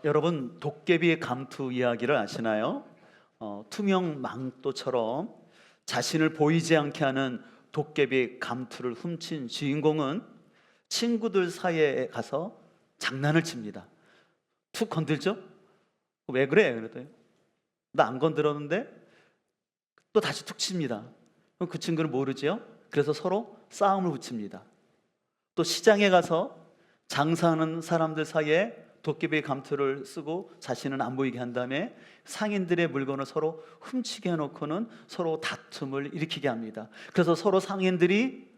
여러분, 도깨비 감투 이야기를 아시나요? 투명 망토처럼 자신을 보이지 않게 하는 도깨비 감투를 훔친 주인공은 친구들 사이에 가서 장난을 칩니다. 툭 건들죠? 왜 그래? 그랬더니 나 안 건드렸는데 또 다시 툭 칩니다. 그럼 그 친구는 모르죠? 그래서 서로 싸움을 붙입니다. 또 시장에 가서 장사하는 사람들 사이에 도깨비 감투를 쓰고 자신은 안 보이게 한 다음에 상인들의 물건을 서로 훔치게 해놓고는 서로 다툼을 일으키게 합니다. 그래서 서로 상인들이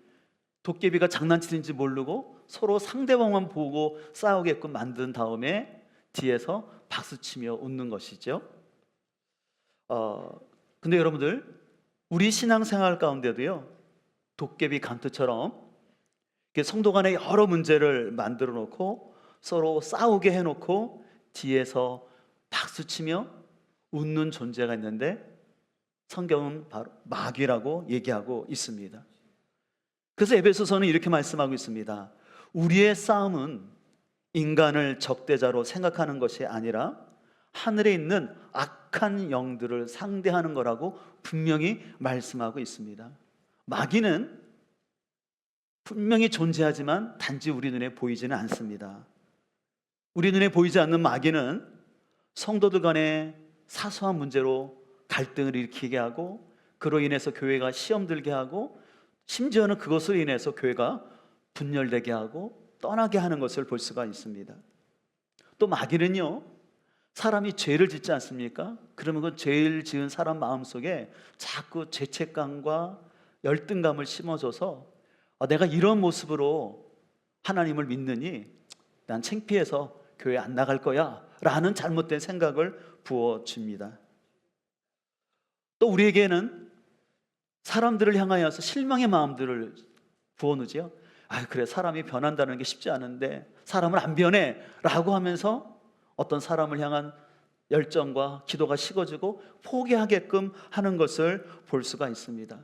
도깨비가 장난치는지 모르고 서로 상대방만 보고 싸우게끔 만든 다음에 뒤에서 박수치며 웃는 것이죠. 근데 여러분들, 우리 신앙생활 가운데도요, 도깨비 감투처럼 성도 간에 여러 문제를 만들어 놓고 서로 싸우게 해놓고 뒤에서 박수치며 웃는 존재가 있는데 성경은 바로 마귀라고 얘기하고 있습니다. 그래서 에베소서는 이렇게 말씀하고 있습니다. 우리의 싸움은 인간을 적대자로 생각하는 것이 아니라 하늘에 있는 악한 영들을 상대하는 거라고 분명히 말씀하고 있습니다. 마귀는 분명히 존재하지만 단지 우리 눈에 보이지는 않습니다. 우리 눈에 보이지 않는 마귀는 성도들 간에 사소한 문제로 갈등을 일으키게 하고 그로 인해서 교회가 시험 들게 하고 심지어는 그것으로 인해서 교회가 분열되게 하고 떠나게 하는 것을 볼 수가 있습니다. 또 마귀는요, 사람이 죄를 짓지 않습니까? 그러면 그 죄를 지은 사람 마음속에 자꾸 죄책감과 열등감을 심어줘서 내가 이런 모습으로 하나님을 믿느니 난 창피해서 교회 안 나갈 거야 라는 잘못된 생각을 부어줍니다. 또 우리에게는 사람들을 향하여서 실망의 마음들을 부어놓지요. 그래, 사람이 변한다는 게 쉽지 않은데 사람을 안 변해 라고 하면서 어떤 사람을 향한 열정과 기도가 식어지고 포기하게끔 하는 것을 볼 수가 있습니다.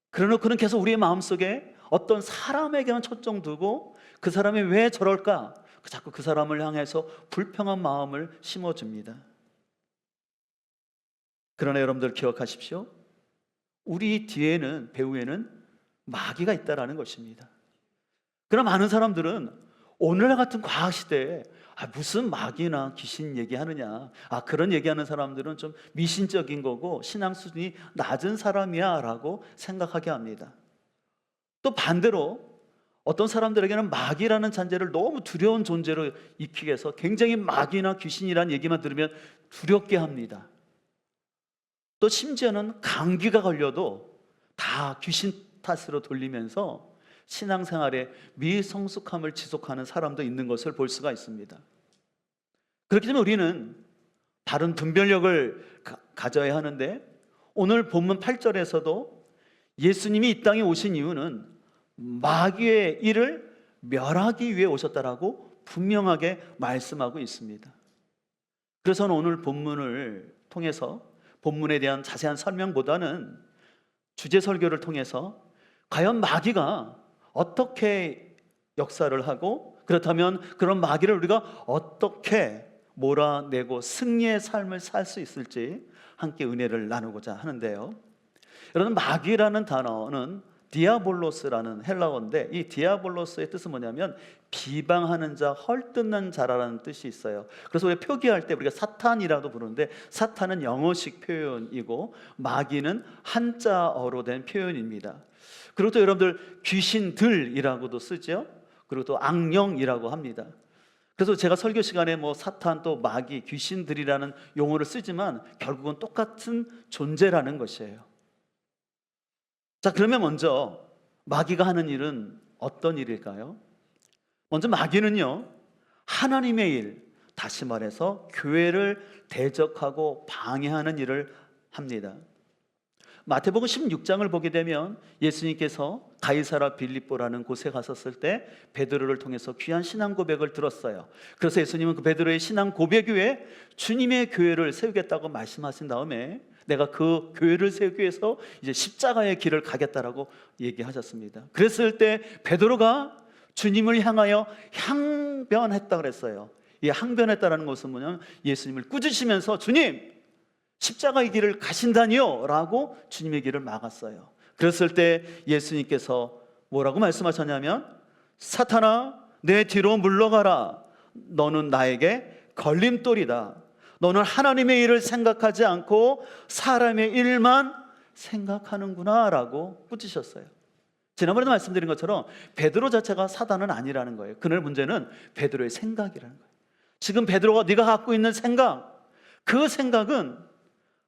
그러놓고는 계속 우리의 마음속에 어떤 사람에게만 초점 두고 그 사람이 왜 저럴까? 자꾸 그 사람을 향해서 불평한 마음을 심어줍니다. 그러나 여러분들 기억하십시오. 우리 뒤에는, 배후에는 마귀가 있다는 것입니다. 그러나 많은 사람들은 오늘날 같은 과학시대에 무슨 마귀나 귀신 얘기하느냐, 그런 얘기하는 사람들은 좀 미신적인 거고 신앙 수준이 낮은 사람이야 라고 생각하게 합니다. 또 반대로 어떤 사람들에게는 마귀라는 잔재를 너무 두려운 존재로 익히게 해서 굉장히 마귀나 귀신이라는 얘기만 들으면 두렵게 합니다. 또 심지어는 감기가 걸려도 다 귀신 탓으로 돌리면서 신앙생활에 미성숙함을 지속하는 사람도 있는 것을 볼 수가 있습니다. 그렇기 때문에 우리는 바른 분별력을 가져야 하는데 오늘 본문 8절에서도 예수님이 이 땅에 오신 이유는 마귀의 일을 멸하기 위해 오셨다라고 분명하게 말씀하고 있습니다. 그래서 오늘 본문을 통해서 본문에 대한 자세한 설명보다는 주제 설교를 통해서 과연 마귀가 어떻게 역사를 하고 그렇다면 그런 마귀를 우리가 어떻게 몰아내고 승리의 삶을 살 수 있을지 함께 은혜를 나누고자 하는데요. 여러분, 마귀라는 단어는 디아볼로스라는 헬라어인데 이 디아볼로스의 뜻은 뭐냐면 비방하는 자, 헐뜯는 자라는 뜻이 있어요. 그래서 우리가 표기할 때 우리가 사탄이라도 부르는데 사탄은 영어식 표현이고 마귀는 한자어로 된 표현입니다. 그리고 또 여러분들 귀신들이라고도 쓰죠. 그리고 또 악령이라고 합니다. 그래서 제가 설교 시간에 사탄 또 마귀, 귀신들이라는 용어를 쓰지만 결국은 똑같은 존재라는 것이에요. 자, 그러면 먼저 마귀가 하는 일은 어떤 일일까요? 먼저 마귀는요, 하나님의 일, 다시 말해서 교회를 대적하고 방해하는 일을 합니다. 마태복음 16장을 보게 되면 예수님께서 가이사라 빌립보라는 곳에 갔었을 때 베드로를 통해서 귀한 신앙 고백을 들었어요. 그래서 예수님은 그 베드로의 신앙 고백 위에 주님의 교회를 세우겠다고 말씀하신 다음에 내가 그 교회를 세우기 위해서 이제 십자가의 길을 가겠다라고 얘기하셨습니다. 그랬을 때 베드로가 주님을 향하여 향변했다 그랬어요. 이 항변했다라는 것은 뭐냐면 예수님을 꾸짖으면서 주님, 십자가의 길을 가신다니요 라고 주님의 길을 막았어요. 그랬을 때 예수님께서 뭐라고 말씀하셨냐면 사탄아, 내 뒤로 물러가라. 너는 나에게 걸림돌이다. 너는 하나님의 일을 생각하지 않고 사람의 일만 생각하는구나 라고 꾸짖으셨어요. 지난번에도 말씀드린 것처럼 베드로 자체가 사단은 아니라는 거예요. 그날 문제는 베드로의 생각이라는 거예요. 지금 베드로가 네가 갖고 있는 생각, 그 생각은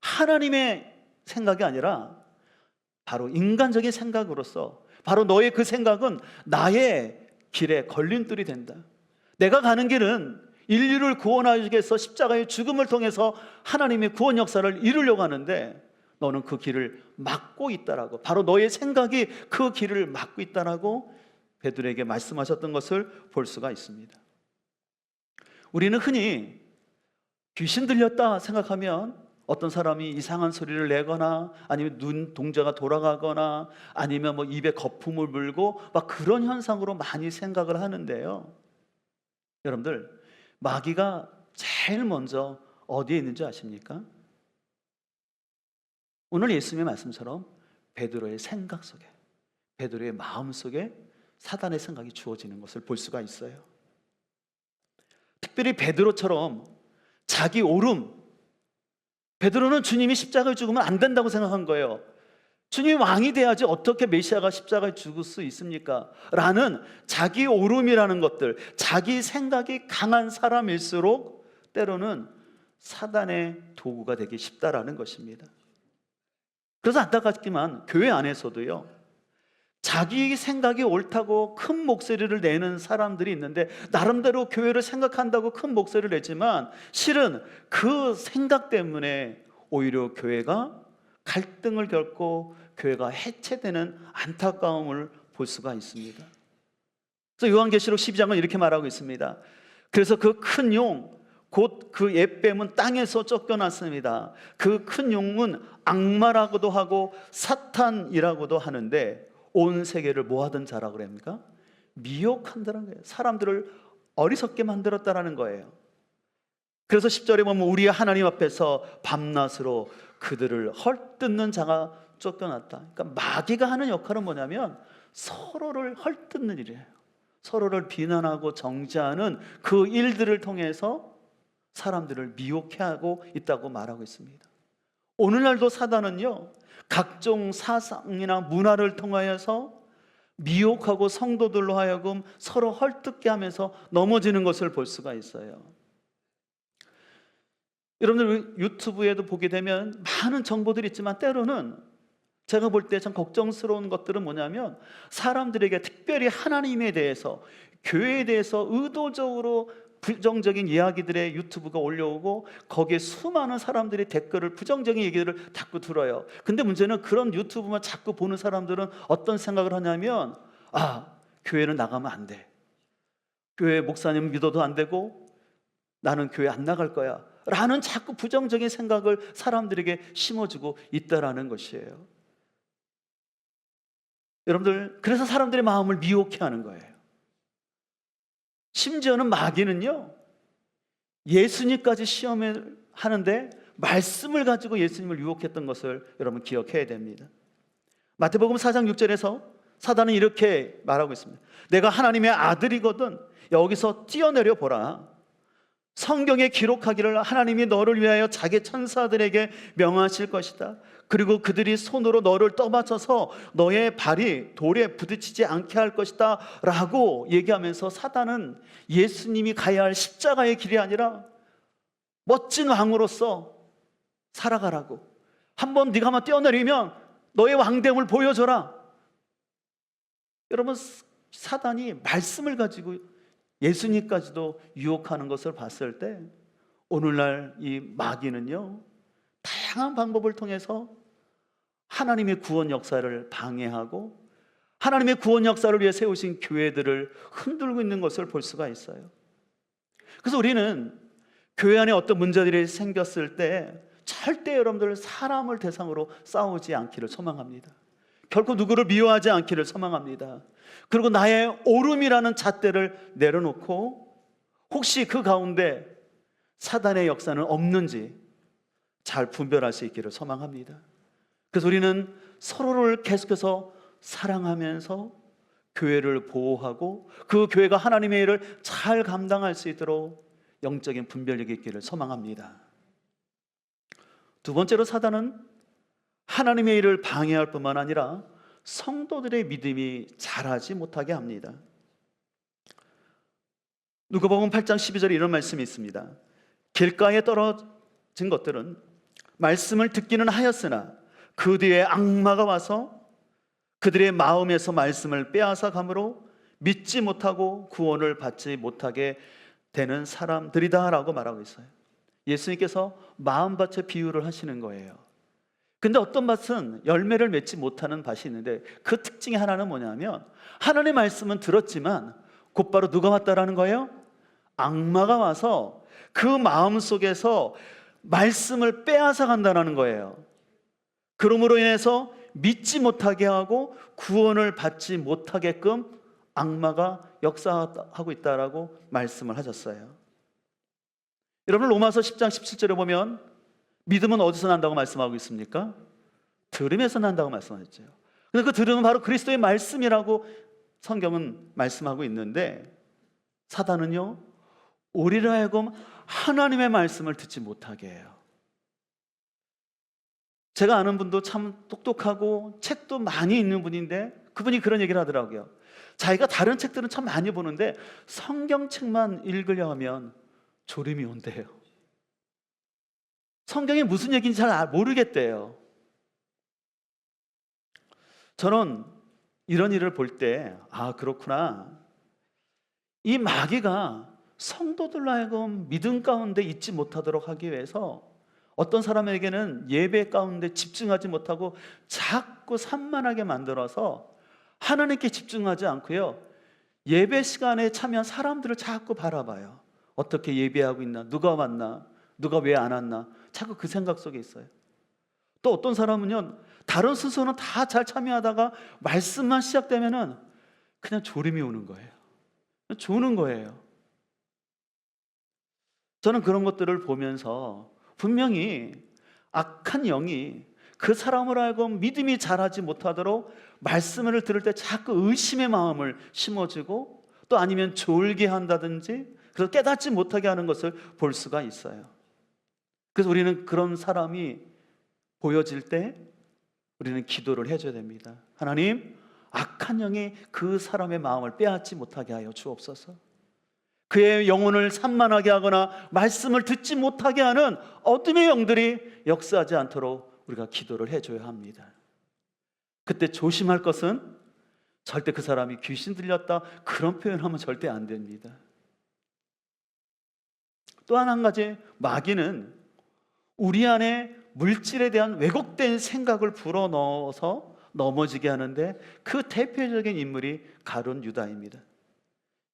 하나님의 생각이 아니라 바로 인간적인 생각으로서 바로 너의 그 생각은 나의 길에 걸림돌이 된다. 내가 가는 길은 인류를 구원하기 위해서 십자가의 죽음을 통해서 하나님의 구원 역사를 이루려고 하는데 너는 그 길을 막고 있다라고, 바로 너의 생각이 그 길을 막고 있다라고 베드로에게 말씀하셨던 것을 볼 수가 있습니다. 우리는 흔히 귀신 들렸다 생각하면 어떤 사람이 이상한 소리를 내거나 아니면 눈 동자가 돌아가거나 아니면 뭐 입에 거품을 물고 막 그런 현상으로 많이 생각을 하는데요. 여러분들, 마귀가 제일 먼저 어디에 있는지 아십니까? 오늘 예수님의 말씀처럼 베드로의 생각 속에, 베드로의 마음 속에 사단의 생각이 주어지는 것을 볼 수가 있어요. 특별히 베드로처럼 자기 오름, 베드로는 주님이 십자가에 죽으면 안 된다고 생각한 거예요. 주님이 왕이 돼야지 어떻게 메시아가 십자가에 죽을 수 있습니까? 라는 자기 오름이라는 것들, 자기 생각이 강한 사람일수록 때로는 사단의 도구가 되기 쉽다라는 것입니다. 그래서 안타깝지만 교회 안에서도요, 자기 생각이 옳다고 큰 목소리를 내는 사람들이 있는데 나름대로 교회를 생각한다고 큰 목소리를 내지만 실은 그 생각 때문에 오히려 교회가 갈등을 겪고 교회가 해체되는 안타까움을 볼 수가 있습니다. 그래서 요한계시록 12장은 이렇게 말하고 있습니다. 그래서 그 큰 용, 곧 그 옛뱀은 땅에서 쫓겨났습니다. 그 큰 용은 악마라고도 하고 사탄이라고도 하는데 온 세계를 뭐 하던 자라고 그럽니까? 미혹한다는 거예요. 사람들을 어리석게 만들었다라는 거예요. 그래서 10절에 보면 우리의 하나님 앞에서 밤낮으로 그들을 헐뜯는 자가 쫓겨났다. 그러니까 마귀가 하는 역할은 뭐냐면 서로를 헐뜯는 일이에요. 서로를 비난하고 정죄하는 그 일들을 통해서 사람들을 미혹해 하고 있다고 말하고 있습니다. 오늘날도 사단은요, 각종 사상이나 문화를 통하여서 미혹하고 성도들로 하여금 서로 헐뜯게 하면서 넘어지는 것을 볼 수가 있어요. 여러분들 유튜브에도 보게 되면 많은 정보들이 있지만 때로는 제가 볼 때 참 걱정스러운 것들은 뭐냐면 사람들에게 특별히 하나님에 대해서, 교회에 대해서 의도적으로 부정적인 이야기들의 유튜브가 올려오고 거기에 수많은 사람들이 댓글을 부정적인 얘기들을 자꾸 들어요. 근데 문제는 그런 유튜브만 자꾸 보는 사람들은 어떤 생각을 하냐면 교회는 나가면 안 돼, 교회 목사님 믿어도 안 되고 나는 교회 안 나갈 거야 라는 자꾸 부정적인 생각을 사람들에게 심어주고 있다라는 것이에요. 여러분들, 그래서 사람들의 마음을 미혹해 하는 거예요. 심지어는 마귀는요, 예수님까지 시험을 하는데 말씀을 가지고 예수님을 유혹했던 것을 여러분 기억해야 됩니다. 마태복음 4장 6절에서 사단은 이렇게 말하고 있습니다. 내가 하나님의 아들이거든 여기서 뛰어내려 보라. 성경에 기록하기를 하나님이 너를 위하여 자기 천사들에게 명하실 것이다. 그리고 그들이 손으로 너를 떠받쳐서 너의 발이 돌에 부딪히지 않게 할 것이다 라고 얘기하면서 사단은 예수님이 가야 할 십자가의 길이 아니라 멋진 왕으로서 살아가라고, 한번 네가 한번 뛰어내리면 너의 왕됨을 보여줘라. 여러분, 사단이 말씀을 가지고 예수님까지도 유혹하는 것을 봤을 때 오늘날 이 마귀는요, 다양한 방법을 통해서 하나님의 구원 역사를 방해하고 하나님의 구원 역사를 위해 세우신 교회들을 흔들고 있는 것을 볼 수가 있어요. 그래서 우리는 교회 안에 어떤 문제들이 생겼을 때 절대 여러분들 사람을 대상으로 싸우지 않기를 소망합니다. 결코 누구를 미워하지 않기를 소망합니다. 그리고 나의 옳음이라는 잣대를 내려놓고 혹시 그 가운데 사단의 역사는 없는지 잘 분별할 수 있기를 소망합니다. 그래서 우리는 서로를 계속해서 사랑하면서 교회를 보호하고 그 교회가 하나님의 일을 잘 감당할 수 있도록 영적인 분별력이 있기를 소망합니다. 두 번째로 사단은 하나님의 일을 방해할 뿐만 아니라 성도들의 믿음이 자라지 못하게 합니다. 누가복음 8장 12절에 이런 말씀이 있습니다. 길가에 떨어진 것들은 말씀을 듣기는 하였으나 그 뒤에 악마가 와서 그들의 마음에서 말씀을 빼앗아 가므로 믿지 못하고 구원을 받지 못하게 되는 사람들이다 라고 말하고 있어요. 예수님께서 마음밭의 비유를 하시는 거예요. 근데 어떤 밭은 열매를 맺지 못하는 밭이 있는데 그 특징이 하나는 뭐냐면 하나님의 말씀은 들었지만 곧바로 누가 왔다라는 거예요? 악마가 와서 그 마음 속에서 말씀을 빼앗아 간다는 거예요. 그러므로 인해서 믿지 못하게 하고 구원을 받지 못하게끔 악마가 역사하고 있다라고 말씀을 하셨어요. 여러분, 로마서 10장 17절에 보면 믿음은 어디서 난다고 말씀하고 있습니까? 들음에서 난다고 말씀하셨죠. 근데 그 들음은 바로 그리스도의 말씀이라고 성경은 말씀하고 있는데 사단은요, 우리를 하여금 하나님의 말씀을 듣지 못하게 해요. 제가 아는 분도 참 똑똑하고 책도 많이 읽는 분인데 그분이 그런 얘기를 하더라고요. 자기가 다른 책들은 참 많이 보는데 성경책만 읽으려 하면 졸음이 온대요. 성경이 무슨 얘기인지 잘 모르겠대요. 저는 이런 일을 볼 때 그렇구나. 이 마귀가 성도들로 하여금 믿음 가운데 있지 못하도록 하기 위해서 어떤 사람에게는 예배 가운데 집중하지 못하고 자꾸 산만하게 만들어서 하나님께 집중하지 않고요, 예배 시간에 참여한 사람들을 자꾸 바라봐요. 어떻게 예배하고 있나, 누가 왔나, 누가 왜 안 왔나, 자꾸 그 생각 속에 있어요. 또 어떤 사람은요, 다른 순서는 다 잘 참여하다가 말씀만 시작되면은 그냥 졸음이 오는 거예요. 조는 거예요. 저는 그런 것들을 보면서 분명히 악한 영이 그 사람을 알고 믿음이 자라지 못하도록 말씀을 들을 때 자꾸 의심의 마음을 심어주고 또 아니면 졸게 한다든지 그래서 깨닫지 못하게 하는 것을 볼 수가 있어요. 그래서 우리는 그런 사람이 보여질 때 우리는 기도를 해줘야 됩니다. 하나님, 악한 영이 그 사람의 마음을 빼앗지 못하게 하여 주옵소서. 그의 영혼을 산만하게 하거나 말씀을 듣지 못하게 하는 어둠의 영들이 역사하지 않도록 우리가 기도를 해줘야 합니다. 그때 조심할 것은 절대 그 사람이 귀신 들렸다 그런 표현하면 절대 안 됩니다. 또 한 가지, 마귀는 우리 안에 물질에 대한 왜곡된 생각을 불어넣어서 넘어지게 하는데 그 대표적인 인물이 가룟 유다입니다.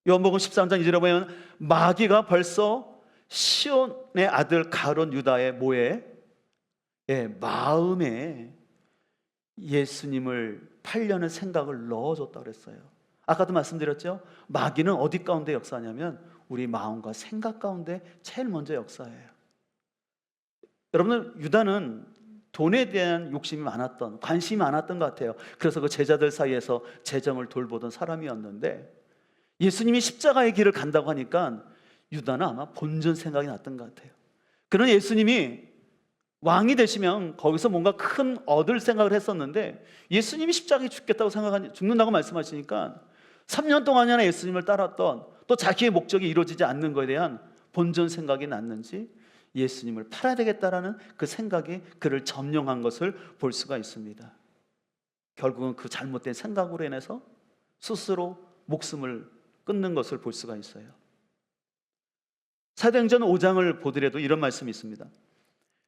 요한복음 13장 2절에 보면 마귀가 벌써 시온의 아들 가룟 유다의 마음에 예수님을 팔려는 생각을 넣어줬다고 그랬어요. 아까도 말씀드렸죠? 마귀는 어디 가운데 역사하냐면 우리 마음과 생각 가운데 제일 먼저 역사해요. 여러분들, 유다는 돈에 대한 욕심이 많았던, 관심이 많았던 것 같아요. 그래서 그 제자들 사이에서 재정을 돌보던 사람이었는데 예수님이 십자가의 길을 간다고 하니까 유다는 아마 본전 생각이 났던 것 같아요. 그런 예수님이 왕이 되시면 거기서 뭔가 큰 얻을 생각을 했었는데 예수님이 십자가에 죽는다고 말씀하시니까 3년 동안이나 예수님을 따랐던 또 자기의 목적이 이루어지지 않는 것에 대한 본전 생각이 났는지 예수님을 팔아야 되겠다라는 그 생각이 그를 점령한 것을 볼 수가 있습니다. 결국은 그 잘못된 생각으로 인해서 스스로 목숨을 끊는 것을 볼 수가 있어요. 사도행전 5장을 보더라도 이런 말씀이 있습니다.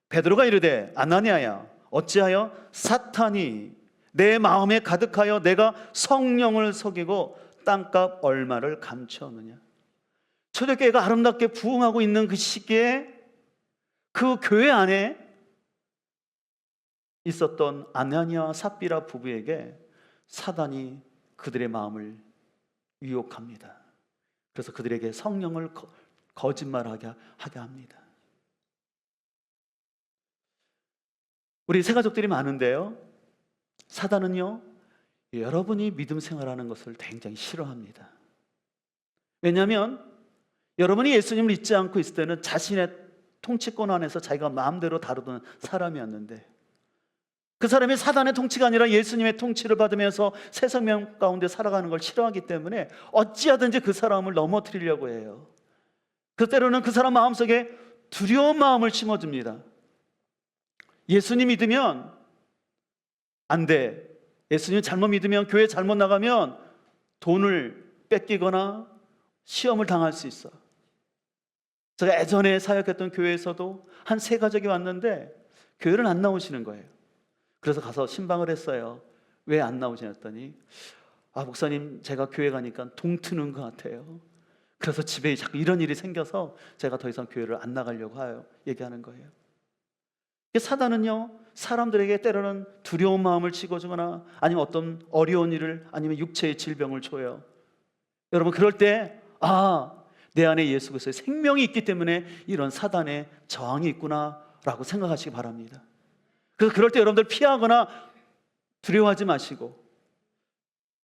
베드로가 이르되 아나니아야, 어찌하여 사탄이 내 마음에 가득하여 내가 성령을 속이고 땅값 얼마를 감추었느냐. 초대교회가 아름답게 부흥하고 있는 그 시기에 그 교회 안에 있었던 아나니아와 삽비라 부부에게 사단이 그들의 마음을 유혹합니다. 그래서 그들에게 성령을 거짓말하게 합니다. 우리 새 가족들이 많은데요, 사단은요, 여러분이 믿음 생활하는 것을 굉장히 싫어합니다. 왜냐하면 여러분이 예수님을 믿지 않고 있을 때는 자신의 통치권 안에서 자기가 마음대로 다루던 사람이었는데, 그 사람이 사단의 통치가 아니라 예수님의 통치를 받으면서 새 생명 가운데 살아가는 걸 싫어하기 때문에 어찌하든지 그 사람을 넘어뜨리려고 해요. 그 때로는 그 사람 마음속에 두려운 마음을 심어줍니다. 예수님 믿으면 안 돼, 예수님 잘못 믿으면, 교회 잘못 나가면 돈을 뺏기거나 시험을 당할 수 있어. 제가 예전에 사역했던 교회에서도 한 세 가족이 왔는데 교회를 안 나오시는 거예요. 그래서 가서 신방을 했어요. 왜 안 나오시냐 했더니, 목사님, 제가 교회 가니까 동 트는 것 같아요. 그래서 집에 자꾸 이런 일이 생겨서 제가 더 이상 교회를 안 나가려고 해요, 얘기하는 거예요. 사단은요, 사람들에게 때로는 두려운 마음을 찍어주거나 아니면 어떤 어려운 일을, 아니면 육체의 질병을 줘요. 여러분, 그럴 때 내 안에 예수 그리스도의 생명이 있기 때문에 이런 사단의 저항이 있구나 라고 생각하시기 바랍니다. 그래서 그럴 때 여러분들 피하거나 두려워하지 마시고,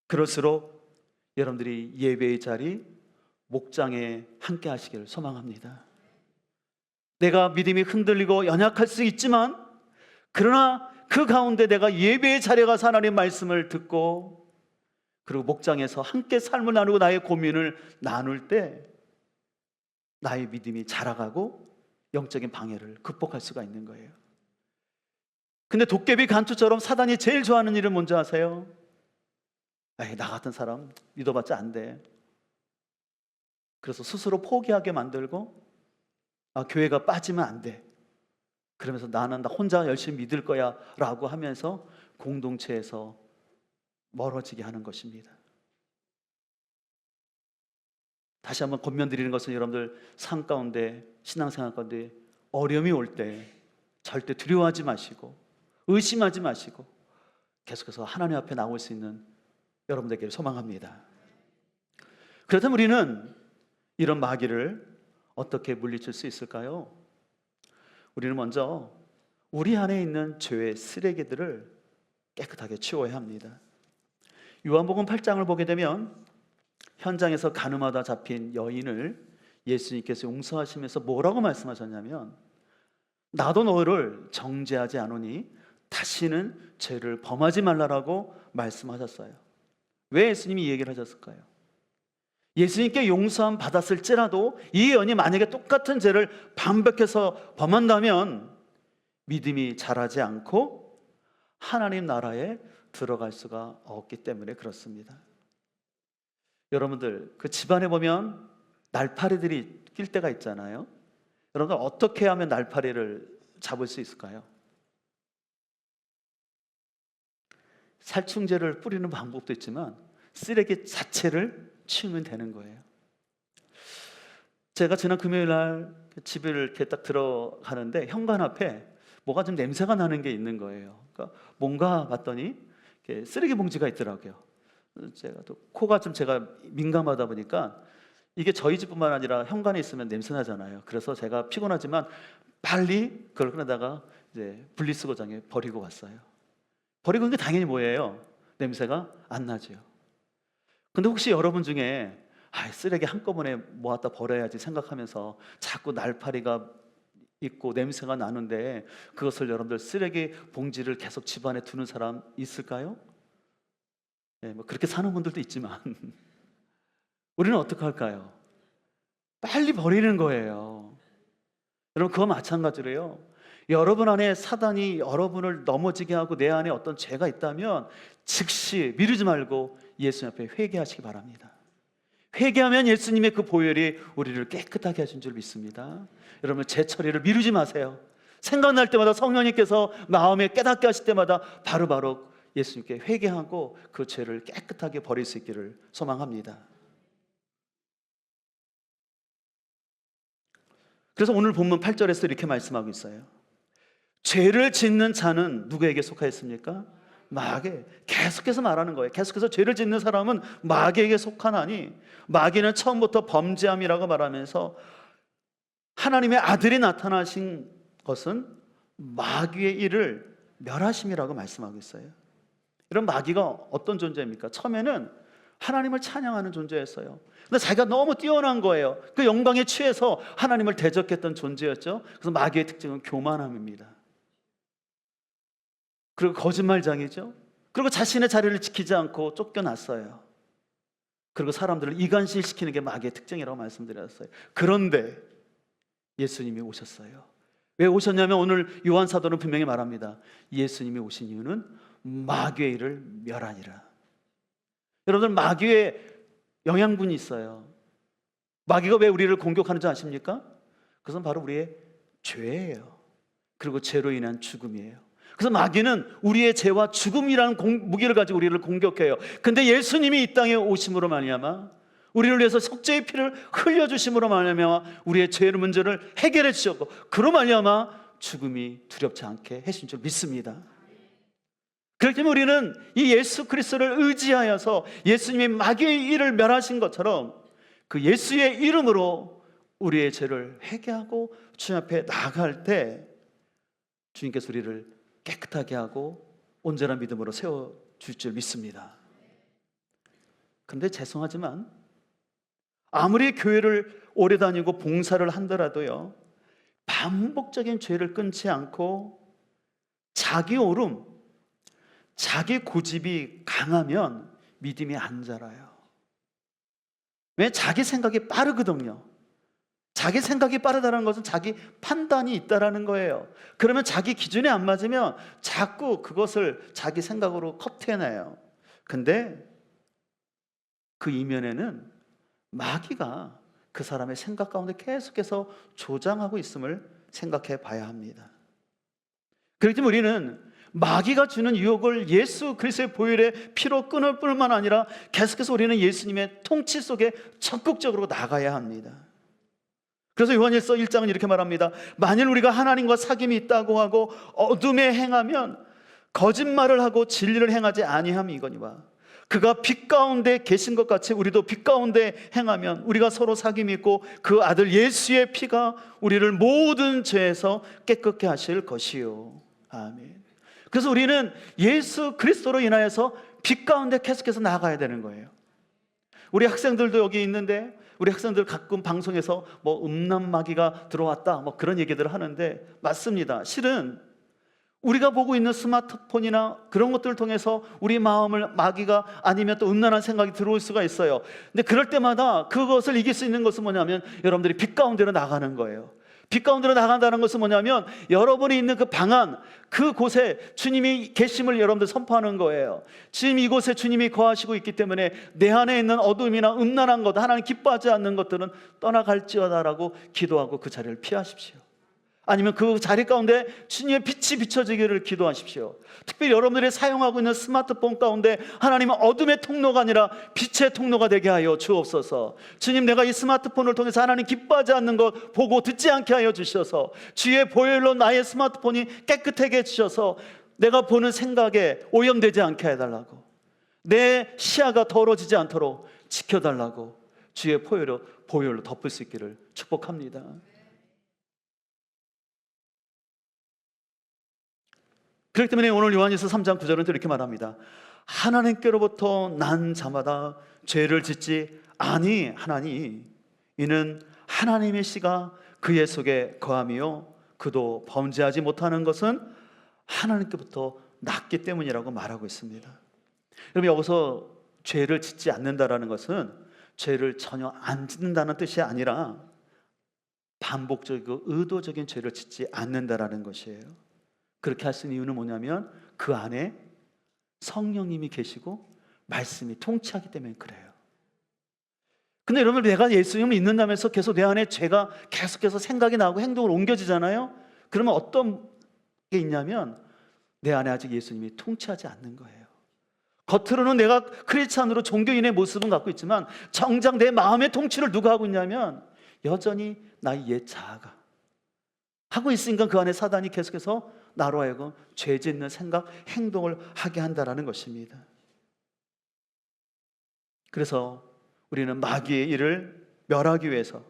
그럴수록 여러분들이 예배의 자리, 목장에 함께 하시기를 소망합니다. 내가 믿음이 흔들리고 연약할 수 있지만, 그러나 그 가운데 내가 예배의 자리에 가서 하나님의 말씀을 듣고, 그리고 목장에서 함께 삶을 나누고 나의 고민을 나눌 때 나의 믿음이 자라가고 영적인 방해를 극복할 수가 있는 거예요. 근데 도깨비 간투처럼 사단이 제일 좋아하는 일은 뭔지 아세요? 나 같은 사람 믿어봤자 안 돼. 그래서 스스로 포기하게 만들고, 교회가 빠지면 안 돼. 그러면서 나는 나 혼자 열심히 믿을 거야 라고 하면서 공동체에서 멀어지게 하는 것입니다. 다시 한번 권면드리는 것은, 여러분들 삶 가운데, 신앙생활 가운데 어려움이 올 때 절대 두려워하지 마시고 의심하지 마시고 계속해서 하나님 앞에 나올 수 있는 여러분들에게 소망합니다. 그렇다면 우리는 이런 마귀를 어떻게 물리칠 수 있을까요? 우리는 먼저 우리 안에 있는 죄의 쓰레기들을 깨끗하게 치워야 합니다. 요한복음 8장을 보게 되면 현장에서 가늠하다 잡힌 여인을 예수님께서 용서하시면서 뭐라고 말씀하셨냐면, 나도 너를 정죄하지 않으니 다시는 죄를 범하지 말라라고 말씀하셨어요. 왜 예수님이 이 얘기를 하셨을까요? 예수님께 용서함 받았을지라도 이 여인이 만약에 똑같은 죄를 반복해서 범한다면 믿음이 자라지 않고 하나님 나라에 들어갈 수가 없기 때문에 그렇습니다. 여러분들, 그 집안에 보면 날파리들이 낄 때가 있잖아요. 여러분들, 어떻게 하면 날파리를 잡을 수 있을까요? 살충제를 뿌리는 방법도 있지만 쓰레기 자체를 치우면 되는 거예요. 제가 지난 금요일 날 집을 이렇게 딱 들어가는데 현관 앞에 뭐가 좀 냄새가 나는 게 있는 거예요. 그러니까 뭔가 봤더니 쓰레기 봉지가 있더라고요. 제가 또 코가 좀 제가 민감하다 보니까 이게 저희 집뿐만 아니라 현관에 있으면 냄새 나잖아요. 그래서 제가 피곤하지만 빨리 그걸 꺼내다가 이제 분리수거장에 버리고 왔어요. 버리고 있는 게 당연히 뭐예요? 냄새가 안 나죠. 근데 혹시 여러분 중에 쓰레기 한꺼번에 모았다 버려야지 생각하면서 자꾸 날파리가 있고 냄새가 나는데 그것을 여러분들 쓰레기 봉지를 계속 집안에 두는 사람 있을까요? 뭐 그렇게 사는 분들도 있지만 우리는 어떻게 할까요? 빨리 버리는 거예요. 여러분, 그거 마찬가지로요, 여러분 안에 사단이 여러분을 넘어지게 하고 내 안에 어떤 죄가 있다면 즉시 미루지 말고 예수님 앞에 회개하시기 바랍니다. 회개하면 예수님의 그 보혈이 우리를 깨끗하게 하신 줄 믿습니다. 여러분, 죄 처리를 미루지 마세요. 생각날 때마다 성령님께서 마음에 깨닫게 하실 때마다 바로바로 예수님께 회개하고 그 죄를 깨끗하게 버릴 수 있기를 소망합니다. 그래서 오늘 본문 8절에서 이렇게 말씀하고 있어요. 죄를 짓는 자는 누구에게 속하였습니까? 마귀. 계속해서 말하는 거예요. 계속해서 죄를 짓는 사람은 마귀에게 속하나니, 마귀는 처음부터 범죄함이라고 말하면서 하나님의 아들이 나타나신 것은 마귀의 일을 멸하심이라고 말씀하고 있어요. 이런 마귀가 어떤 존재입니까? 처음에는 하나님을 찬양하는 존재였어요. 근데 자기가 너무 뛰어난 거예요. 그 영광에 취해서 하나님을 대적했던 존재였죠. 그래서 마귀의 특징은 교만함입니다. 그리고 거짓말장이죠. 그리고 자신의 자리를 지키지 않고 쫓겨났어요. 그리고 사람들을 이간질시키는 게 마귀의 특징이라고 말씀드렸어요. 그런데 예수님이 오셨어요. 왜 오셨냐면 오늘 요한 사도는 분명히 말합니다. 예수님이 오신 이유는 마귀의 일을 멸하니라. 여러분들, 마귀의 영향분이 있어요. 마귀가 왜 우리를 공격하는 줄 아십니까? 그것은 바로 우리의 죄예요. 그리고 죄로 인한 죽음이에요. 그래서 마귀는 우리의 죄와 죽음이라는 무기를 가지고 우리를 공격해요. 근데 예수님이 이 땅에 오심으로 말미암아, 우리를 위해서 속죄의 피를 흘려주심으로 말미암아 우리의 죄의 문제를 해결해 주셨고, 그로 말미암아 죽음이 두렵지 않게 해주신 줄 믿습니다. 그렇기 때문에 우리는 이 예수 그리스도를 의지하여서 예수님이 마귀의 일을 멸하신 것처럼 그 예수의 이름으로 우리의 죄를 회개하고 주님 앞에 나아갈 때 주님께서 우리를 깨끗하게 하고 온전한 믿음으로 세워줄 줄 믿습니다. 그런데 죄송하지만 아무리 교회를 오래 다니고 봉사를 한다라도요, 반복적인 죄를 끊지 않고 자기 오름, 자기 고집이 강하면 믿음이 안 자라요. 왜? 자기 생각이 빠르거든요. 자기 생각이 빠르다는 것은 자기 판단이 있다라는 거예요. 그러면 자기 기준에 안 맞으면 자꾸 그것을 자기 생각으로 커트해내요. 근데 그 이면에는 마귀가 그 사람의 생각 가운데 계속해서 조장하고 있음을 생각해 봐야 합니다. 그렇기 때문에 우리는 마귀가 주는 유혹을 예수 그리스도의 보혈의 피로 끊을 뿐만 아니라 계속해서 우리는 예수님의 통치 속에 적극적으로 나가야 합니다. 그래서 요한일서 1장은 이렇게 말합니다. 만일 우리가 하나님과 사귐이 있다고 하고 어둠에 행하면 거짓말을 하고 진리를 행하지 아니함이거니와 그가 빛 가운데 계신 것 같이 우리도 빛 가운데 행하면 우리가 서로 사귐이 있고 그 아들 예수의 피가 우리를 모든 죄에서 깨끗게 하실 것이요. 아멘. 그래서 우리는 예수 그리스도로 인하여서 빛 가운데 계속해서 나아가야 되는 거예요. 우리 학생들도 여기 있는데 우리 학생들 가끔 방송에서 뭐 음란마귀가 들어왔다 뭐 그런 얘기들을 하는데 맞습니다. 실은 우리가 보고 있는 스마트폰이나 그런 것들을 통해서 우리 마음을 마귀가 아니면 또 음란한 생각이 들어올 수가 있어요. 근데 그럴 때마다 그것을 이길 수 있는 것은 뭐냐면 여러분들이 빛 가운데로 나가는 거예요. 빛 가운데로 나간다는 것은 뭐냐면 여러분이 있는 그 방 안, 그곳에 주님이 계심을 여러분들 선포하는 거예요. 지금 이곳에 주님이 거하시고 있기 때문에 내 안에 있는 어둠이나 음란한 것, 하나님 기뻐하지 않는 것들은 떠나갈지어다라고 기도하고 그 자리를 피하십시오. 아니면 그 자리 가운데 주님의 빛이 비춰지기를 기도하십시오. 특별히 여러분들이 사용하고 있는 스마트폰 가운데 하나님은 어둠의 통로가 아니라 빛의 통로가 되게 하여 주옵소서. 주님, 내가 이 스마트폰을 통해서 하나님 기뻐하지 않는 것 보고 듣지 않게 하여 주셔서 주의 보혈로 나의 스마트폰이 깨끗하게 해주셔서 내가 보는 생각에 오염되지 않게 해달라고, 내 시야가 더러워지지 않도록 지켜달라고 주의 보혈로 덮을 수 있기를 축복합니다. 그렇기 때문에 오늘 요한일서 3장 9절은 또 이렇게 말합니다. 하나님께로부터 난 자마다 죄를 짓지 아니하나니 이는 하나님의 씨가 그의 속에 거함이요 그도 범죄하지 못하는 것은 하나님께부터 났기 때문이라고 말하고 있습니다. 여러분, 여기서 죄를 짓지 않는다라는 것은 죄를 전혀 안 짓는다는 뜻이 아니라 반복적이고 의도적인 죄를 짓지 않는다라는 것이에요. 그렇게 할 수 있는 이유는 뭐냐면 그 안에 성령님이 계시고 말씀이 통치하기 때문에 그래요. 근데 여러분, 내가 예수님을 믿는다면서 계속 내 안에 죄가 계속해서 생각이 나고 행동을 옮겨지잖아요. 그러면 어떤 게 있냐면 내 안에 아직 예수님이 통치하지 않는 거예요. 겉으로는 내가 크리스찬으로 종교인의 모습은 갖고 있지만 정작 내 마음의 통치를 누가 하고 있냐면 여전히 나의 옛 자아가 하고 있으니까 그 안에 사단이 계속해서 나로 하여금 죄 짓는 생각, 행동을 하게 한다라는 것입니다. 그래서 우리는 마귀의 일을 멸하기 위해서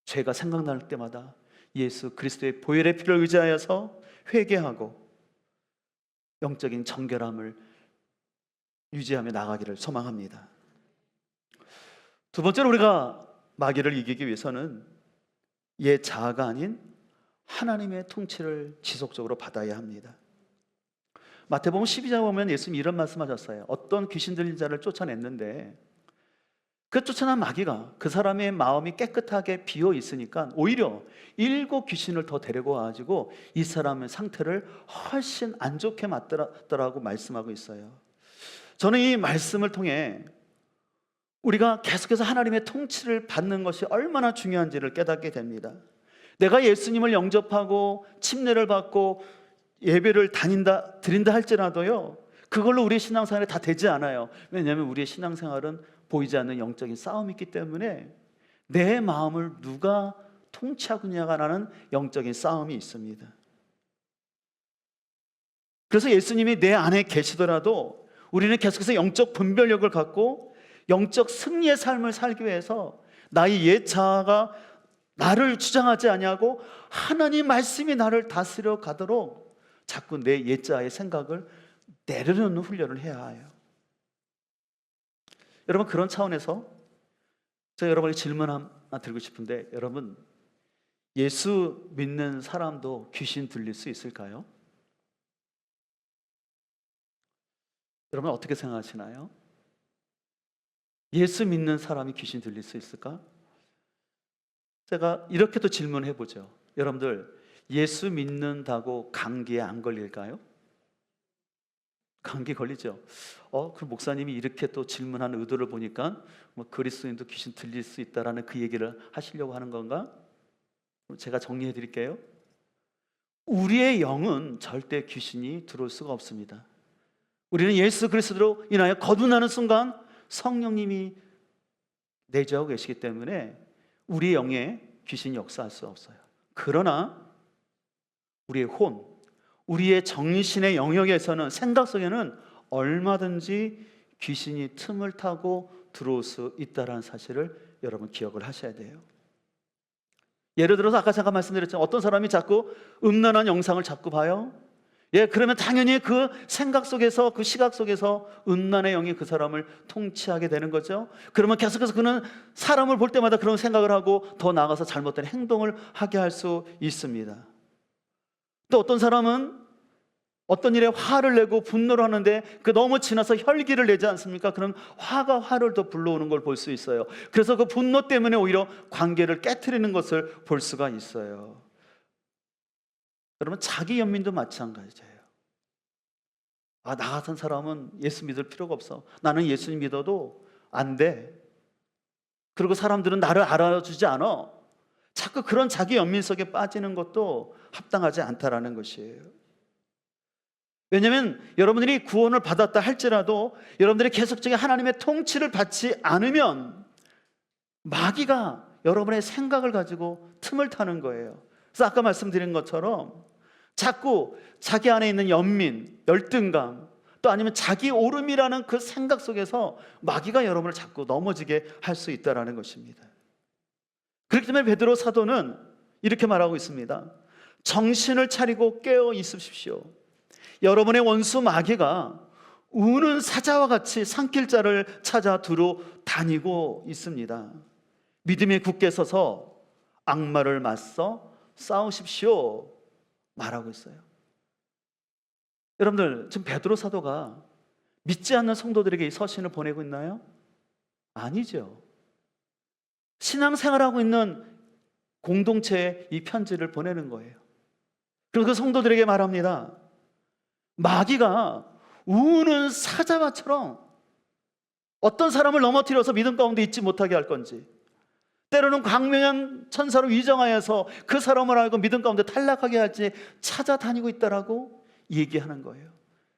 죄가 생각날 때마다 예수 그리스도의 보혈의 피를 의지하여서 회개하고 영적인 정결함을 유지하며 나가기를 소망합니다. 두 번째로 우리가 마귀를 이기기 위해서는 옛 자아가 아닌 하나님의 통치를 지속적으로 받아야 합니다. 마태복음 12장 보면 예수님이 이런 말씀하셨어요. 어떤 귀신 들린 자를 쫓아냈는데 그 쫓아난 마귀가 그 사람의 마음이 깨끗하게 비어 있으니까 오히려 7 귀신을 더 데리고 와가지고 이 사람의 상태를 훨씬 안 좋게 만들었다라고 말씀하고 있어요. 저는 이 말씀을 통해 우리가 계속해서 하나님의 통치를 받는 것이 얼마나 중요한지를 깨닫게 됩니다. 내가 예수님을 영접하고 침례를 받고 예배를 드린다 할지라도요, 그걸로 우리의 신앙생활이 다 되지 않아요. 왜냐하면 우리의 신앙생활은 보이지 않는 영적인 싸움이 있기 때문에 내 마음을 누가 통치하고 있냐라는 영적인 싸움이 있습니다. 그래서 예수님이 내 안에 계시더라도 우리는 계속해서 영적 분별력을 갖고 영적 승리의 삶을 살기 위해서 나의 옛 자아가 나를 주장하지 아니하고 하나님 말씀이 나를 다스려 가도록 자꾸 내 옛 자아의 생각을 내려놓는 훈련을 해야 해요. 여러분, 그런 차원에서 제가 여러분에게 질문 하나 드리고 싶은데, 여러분, 예수 믿는 사람도 귀신 들릴 수 있을까요? 여러분 어떻게 생각하시나요? 예수 믿는 사람이 귀신 들릴 수 있을까? 제가 이렇게도 질문해 보죠. 여러분들, 예수 믿는다고 감기에 안 걸릴까요? 감기 걸리죠. 그 목사님이 이렇게 또 질문하는 의도를 보니까 뭐 그리스도인도 귀신 들릴 수 있다라는 그 얘기를 하시려고 하는 건가? 제가 정리해 드릴게요. 우리의 영은 절대 귀신이 들어올 수가 없습니다. 우리는 예수 그리스도로 인하여 거듭나는 순간 성령님이 내주하고 계시기 때문에 우리의 영에 귀신이 역사할 수 없어요. 그러나 우리의 혼, 우리의 정신의 영역에서는, 생각 속에는 얼마든지 귀신이 틈을 타고 들어올 수 있다는 사실을 여러분 기억을 하셔야 돼요. 예를 들어서 아까 제가 말씀드렸죠. 어떤 사람이 자꾸 음란한 영상을 자꾸 봐요. 그러면 당연히 그 생각 속에서, 그 시각 속에서 음란의 영이 그 사람을 통치하게 되는 거죠. 그러면 계속해서 그는 사람을 볼 때마다 그런 생각을 하고 더 나아가서 잘못된 행동을 하게 할 수 있습니다. 또 어떤 사람은 어떤 일에 화를 내고 분노를 하는데 그 너무 지나서 혈기를 내지 않습니까? 그럼 화가 화를 더 불러오는 걸 볼 수 있어요. 그래서 그 분노 때문에 오히려 관계를 깨트리는 것을 볼 수가 있어요. 여러분, 자기 연민도 마찬가지예요. 나 같은 사람은 예수 믿을 필요가 없어. 나는 예수님 믿어도 안 돼. 그리고 사람들은 나를 알아주지 않아. 자꾸 그런 자기 연민 속에 빠지는 것도 합당하지 않다라는 것이에요. 왜냐하면 여러분들이 구원을 받았다 할지라도 여러분들이 계속적인 하나님의 통치를 받지 않으면 마귀가 여러분의 생각을 가지고 틈을 타는 거예요. 그래서 아까 말씀드린 것처럼 자꾸 자기 안에 있는 연민, 열등감, 또 아니면 자기 오름이라는 그 생각 속에서 마귀가 여러분을 자꾸 넘어지게 할 수 있다는 것입니다. 그렇기 때문에 베드로 사도는 이렇게 말하고 있습니다. 정신을 차리고 깨어 있으십시오. 여러분의 원수 마귀가 우는 사자와 같이 산길자를 찾아 두루 다니고 있습니다. 믿음에 굳게 서서 악마를 맞서 싸우십시오 말하고 있어요. 여러분들, 지금 베드로 사도가 믿지 않는 성도들에게 이 서신을 보내고 있나요? 아니죠. 신앙생활하고 있는 공동체에 이 편지를 보내는 거예요. 그리고 그 성도들에게 말합니다. 마귀가 우는 사자처럼 어떤 사람을 넘어뜨려서 믿음 가운데 있지 못하게 할 건지, 때로는 광명한 천사로 위정하여서 그 사람을 알고 믿음 가운데 탈락하게 할지 찾아다니고 있다라고 얘기하는 거예요.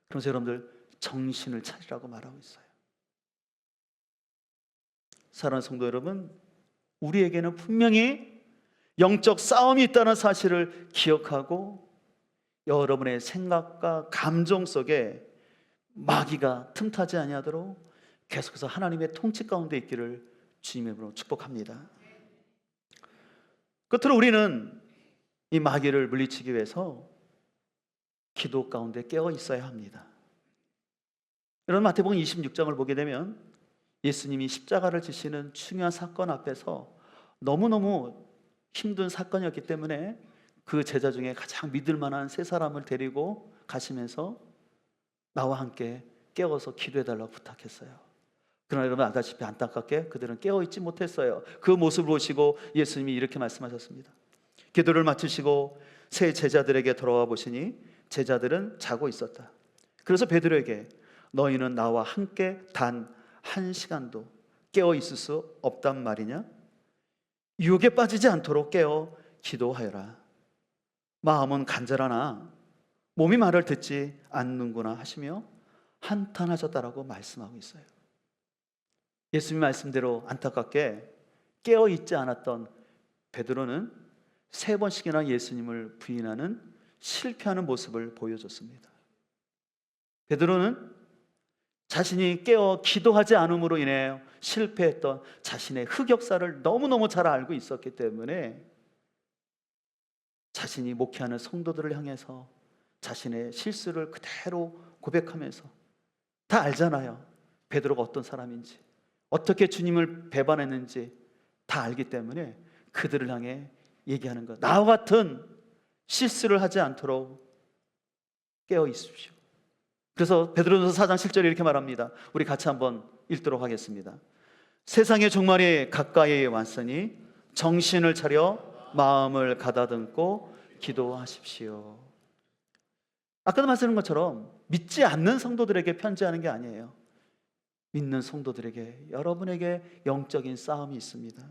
그래서 여러분들, 정신을 차리라고 말하고 있어요. 사랑하는 성도 여러분, 우리에게는 분명히 영적 싸움이 있다는 사실을 기억하고 여러분의 생각과 감정 속에 마귀가 틈타지 아니하도록 계속해서 하나님의 통치 가운데 있기를 주님의 이름으로 축복합니다. 끝으로 우리는 이 마귀를 물리치기 위해서 기도 가운데 깨어 있어야 합니다. 여러분, 마태복음 26장을 보게 되면 예수님이 십자가를 지시는 중요한 사건 앞에서 너무너무 힘든 사건이었기 때문에 그 제자 중에 가장 믿을 만한 세 사람을 데리고 가시면서 나와 함께 깨워서 기도해달라고 부탁했어요. 그러나 여러분 알다시피 안타깝게 그들은 깨어있지 못했어요. 그 모습을 보시고 예수님이 이렇게 말씀하셨습니다. 기도를 마치시고 세 제자들에게 돌아와 보시니 제자들은 자고 있었다. 그래서 베드로에게 너희는 나와 함께 단 한 시간도 깨어 있을 수 없단 말이냐? 유혹에 빠지지 않도록 깨어 기도하여라. 마음은 간절하나 몸이 말을 듣지 않는구나 하시며 한탄하셨다라고 말씀하고 있어요. 예수님 말씀대로 안타깝게 깨어 있지 않았던 베드로는 3번씩이나 예수님을 부인하는 실패하는 모습을 보여줬습니다. 베드로는 자신이 깨어 기도하지 않음으로 인해 실패했던 자신의 흑역사를 너무너무 잘 알고 있었기 때문에 자신이 목회하는 성도들을 향해서 자신의 실수를 그대로 고백하면서, 다 알잖아요. 베드로가 어떤 사람인지, 어떻게 주님을 배반했는지 다 알기 때문에 그들을 향해 얘기하는 것. 나와 같은 실수를 하지 않도록 깨어 있으십시오. 그래서 베드로전서 4장 7절에 이렇게 말합니다. 우리 같이 한번 읽도록 하겠습니다. 세상의 종말이 가까이 왔으니 정신을 차려 마음을 가다듬고 기도하십시오. 아까도 말씀드린 것처럼 믿지 않는 성도들에게 편지하는 게 아니에요. 믿는 성도들에게, 여러분에게 영적인 싸움이 있습니다.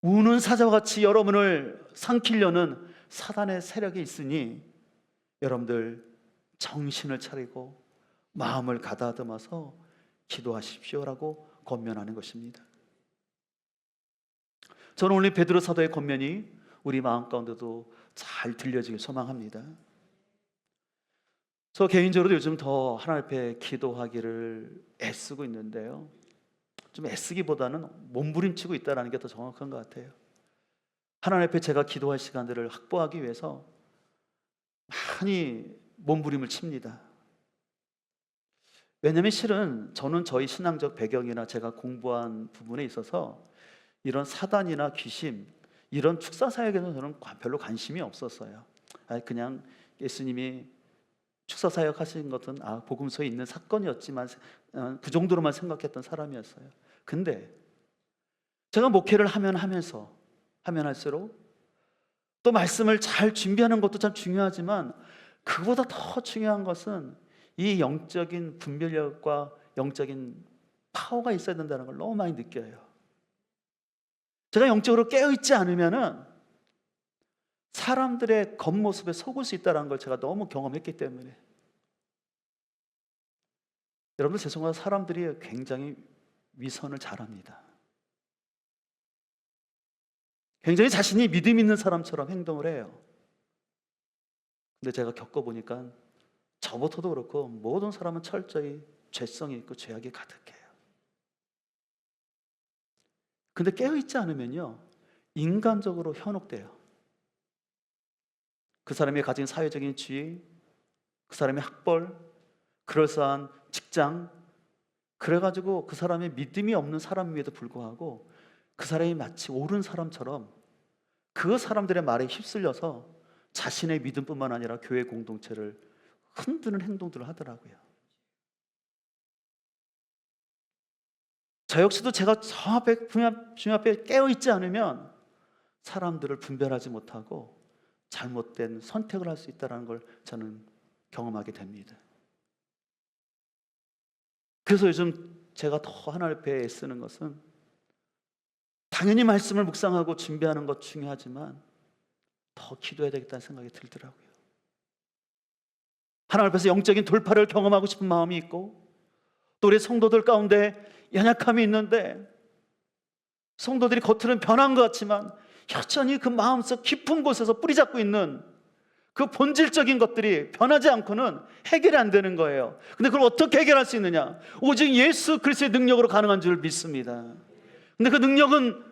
우는 사자와 같이 여러분을 삼키려는 사단의 세력이 있으니 여러분들 정신을 차리고 마음을 가다듬어서 기도하십시오라고 권면하는 것입니다. 저는 오늘 베드로 사도의 권면이 우리 마음 가운데도 잘 들려지길 소망합니다. 저 개인적으로 요즘 더 하나님 앞에 기도하기를 애쓰고 있는데요, 좀 애쓰기보다는 몸부림치고 있다는 게 더 정확한 것 같아요. 하나님 앞에 제가 기도할 시간들을 확보하기 위해서 많이 몸부림을 칩니다. 왜냐하면 실은 저는 저희 신앙적 배경이나 제가 공부한 부분에 있어서 이런 사단이나 귀신, 이런 축사사역에는 저는 별로 관심이 없었어요. 그냥 예수님이 축사사역 하신 것은 복음서에 있는 사건이었지만 그 정도로만 생각했던 사람이었어요. 근데 제가 목회를 하면 할수록 또 말씀을 잘 준비하는 것도 참 중요하지만 그보다 더 중요한 것은 이 영적인 분별력과 영적인 파워가 있어야 된다는 걸 너무 많이 느껴요. 제가 영적으로 깨어있지 않으면은 사람들의 겉모습에 속을 수 있다는 걸 제가 너무 경험했기 때문에. 여러분들 죄송하지만 사람들이 굉장히 위선을 잘합니다. 굉장히 자신이 믿음 있는 사람처럼 행동을 해요. 근데 제가 겪어보니까 저부터도 그렇고 모든 사람은 철저히 죄성이 있고 죄악이 가득해요. 근데 깨어있지 않으면요, 인간적으로 현혹돼요. 그 사람이 가진 사회적인 지위, 그 사람의 학벌, 그럴싸한 직장, 그래가지고 그 사람의 믿음이 없는 사람임에도 불구하고 그 사람이 마치 옳은 사람처럼 그 사람들의 말에 휩쓸려서 자신의 믿음뿐만 아니라 교회 공동체를 흔드는 행동들을 하더라고요. 저 역시도 제가 주님 앞에 깨어있지 않으면 사람들을 분별하지 못하고 잘못된 선택을 할 수 있다는 걸 저는 경험하게 됩니다. 그래서 요즘 제가 더 하나님 앞에 애쓰는 것은, 당연히 말씀을 묵상하고 준비하는 것 중요하지만 더 기도해야 되겠다는 생각이 들더라고요. 하나님 앞에서 영적인 돌파를 경험하고 싶은 마음이 있고, 또 우리 성도들 가운데 연약함이 있는데 성도들이 겉으로는 변한 것 같지만 여전히 그 마음속 깊은 곳에서 뿌리 잡고 있는 그 본질적인 것들이 변하지 않고는 해결이 안 되는 거예요. 근데 그걸 어떻게 해결할 수 있느냐? 오직 예수 그리스도의 능력으로 가능한 줄 믿습니다. 근데 그 능력은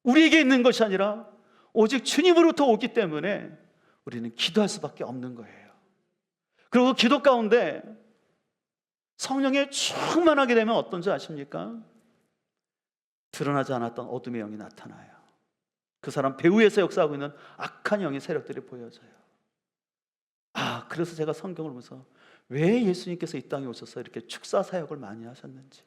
우리에게 있는 것이 아니라 오직 주님으로부터 오기 때문에 우리는 기도할 수밖에 없는 거예요. 그리고 기도 가운데 성령에 충만하게 되면 어떤 줄 아십니까? 드러나지 않았던 어둠의 영이 나타나요. 그 사람 배후에서 역사하고 있는 악한 영의 세력들이 보여져요. 그래서 제가 성경을 보면서 왜 예수님께서 이 땅에 오셔서 이렇게 축사 사역을 많이 하셨는지,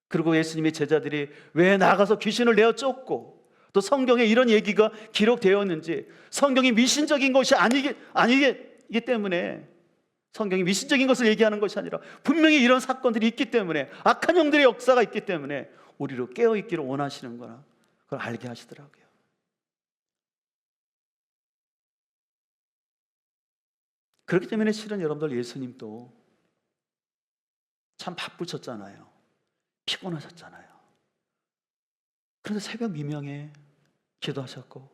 그리고 예수님의 제자들이 왜 나가서 귀신을 내어 쫓고, 또 성경에 이런 얘기가 기록되어 있는지, 성경이 미신적인 것이 아니기 때문에, 성경이 미신적인 것을 얘기하는 것이 아니라 분명히 이런 사건들이 있기 때문에, 악한 영들의 역사가 있기 때문에 우리로 깨어있기를 원하시는 거나 그걸 알게 하시더라고요. 그렇기 때문에 실은 여러분들 예수님도 참 바쁘셨잖아요. 피곤하셨잖아요. 그런데 새벽 미명에 기도하셨고,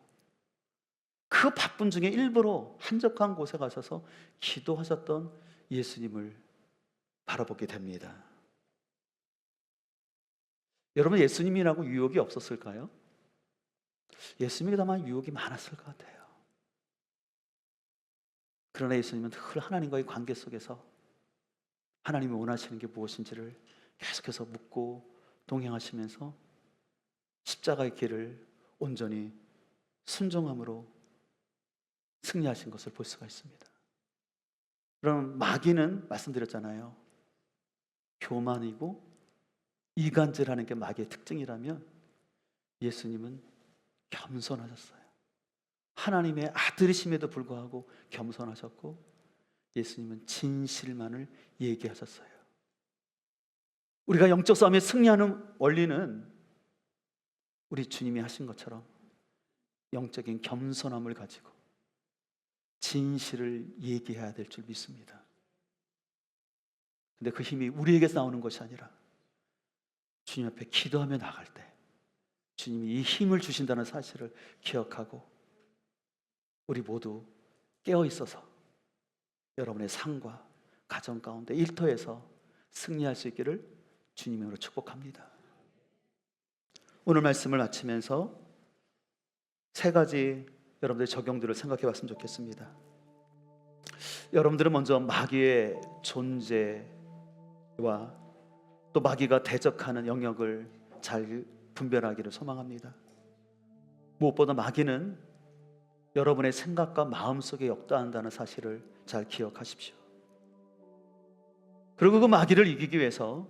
그 바쁜 중에 일부러 한적한 곳에 가셔서 기도하셨던 예수님을 바라보게 됩니다. 여러분, 예수님이라고 유혹이 없었을까요? 예수님에게 다만 유혹이 많았을 것 같아요. 그러나 예수님은 늘 하나님과의 관계 속에서 하나님이 원하시는 게 무엇인지를 계속해서 묻고 동행하시면서 십자가의 길을 온전히 순종함으로 승리하신 것을 볼 수가 있습니다. 그럼 마귀는 말씀드렸잖아요. 교만이고 이간질하는 게 마귀의 특징이라면 예수님은 겸손하셨어요. 하나님의 아들이심에도 불구하고 겸손하셨고, 예수님은 진실만을 얘기하셨어요. 우리가 영적 싸움에 승리하는 원리는 우리 주님이 하신 것처럼 영적인 겸손함을 가지고 진실을 얘기해야 될 줄 믿습니다. 근데 그 힘이 우리에게서 나오는 것이 아니라 주님 앞에 기도하며 나갈 때 주님이 이 힘을 주신다는 사실을 기억하고 우리 모두 깨어 있어서 여러분의 삶과 가정 가운데 일터에서 승리할 수 있기를 주님으로 축복합니다. 오늘 말씀을 마치면서 세 가지 여러분들의 적용들을 생각해 봤으면 좋겠습니다. 여러분들은 먼저 마귀의 존재와 또 마귀가 대적하는 영역을 잘 분별하기를 소망합니다. 무엇보다 마귀는 여러분의 생각과 마음 속에 역사한다는 사실을 잘 기억하십시오. 그리고 그 마귀를 이기기 위해서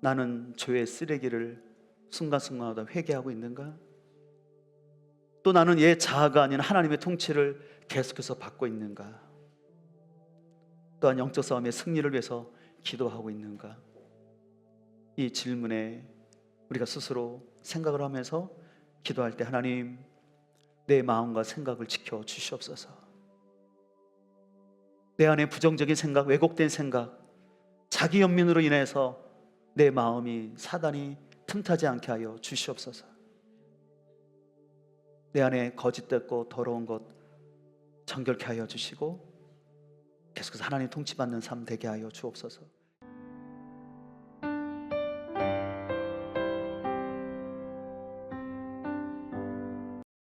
나는 죄의 쓰레기를 순간순간마다 회개하고 있는가? 또 나는 옛 자아가 아닌 하나님의 통치를 계속해서 받고 있는가? 또한 영적 싸움의 승리를 위해서 기도하고 있는가? 이 질문에 우리가 스스로 생각을 하면서 기도할 때 하나님, 내 마음과 생각을 지켜 주시옵소서. 내 안에 부정적인 생각, 왜곡된 생각, 자기 연민으로 인해서 내 마음이 사단이 틈타지 않게 하여 주시옵소서. 내 안에 거짓됐고 더러운 것 정결케 하여 주시고 계속해서 하나님 통치받는 삶 되게 하여 주옵소서.